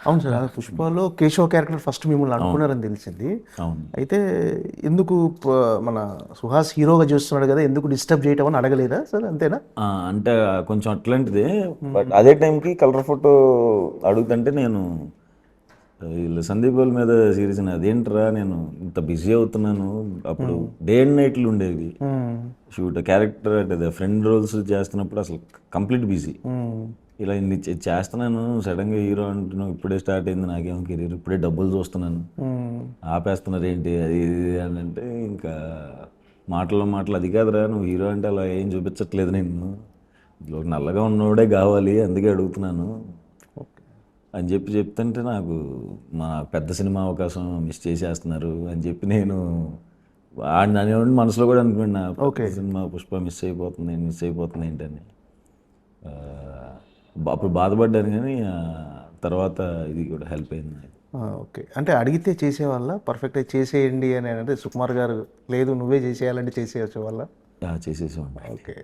అవును sir. పుష్పలో Keshava character first మిమ్మల్ని అనుకున్నారని తెలిసింది. అవును. అయితే ఎందుకు మన సుహాస్ హీరోగా చేస్తున్నాడు కదా, ఎందుకు డిస్టర్బ్ చేయటం అని అడగలేదా సార్? అంతేనా? అంటే కొంచెం అట్లాంటిదే. బట్ అదే టైంకి కలర్ ఫోటో అడుగుతుంటే నేను వీళ్ళు సందీప్ వాళ్ళ మీద సిరీస్ అదేంట్రా నేను ఇంత బిజీ అవుతున్నాను. అప్పుడు డే అండ్ నైట్లు ఉండేవి షూట్. క్యారెక్టర్ అంటే ఫ్రెండ్ రోల్స్ చేస్తున్నప్పుడు అసలు కంప్లీట్ బిజీ. ఇలా ఇన్ని చేస్తున్నాను, సడన్గా హీరో అంటున్నావు, ఇప్పుడే స్టార్ట్ అయింది నాకేమో కెరీర్, ఇప్పుడే డబ్బులు చూస్తున్నాను, ఆపేస్తున్నారు ఏంటి అది ఇది అని అంటే, ఇంకా మాటలు అది కాదురా, నువ్వు హీరో అంటే అలా ఏం చూపించట్లేదు, నేను ఇందులో నల్లగా ఉన్నవాడే కావాలి అందుకే అడుగుతున్నాను అని చెప్తుంటే, నాకు మా పెద్ద సినిమా అవకాశం మిస్ చేసేస్తున్నారు అని చెప్పి నేను అనేవాడిని. మనసులో కూడా అనుకున్నాను, నా పెద్ద సినిమా పుష్ప మిస్ అయిపోతుంది ఏంటని. అప్పుడు బాధపడ్డాను, కానీ తర్వాత ఇది కూడా హెల్ప్ అయింది నాకు. ఓకే. అంటే అడిగితే చేసేవాళ్ళ పర్ఫెక్ట్గా చేసేయండి అని, అంటే సుకుమార్ గారు లేదు నువ్వే చేసేయాలంటే చేసేయచ్చు వాళ్ళ? చేసేసేవాడిని. ఓకే.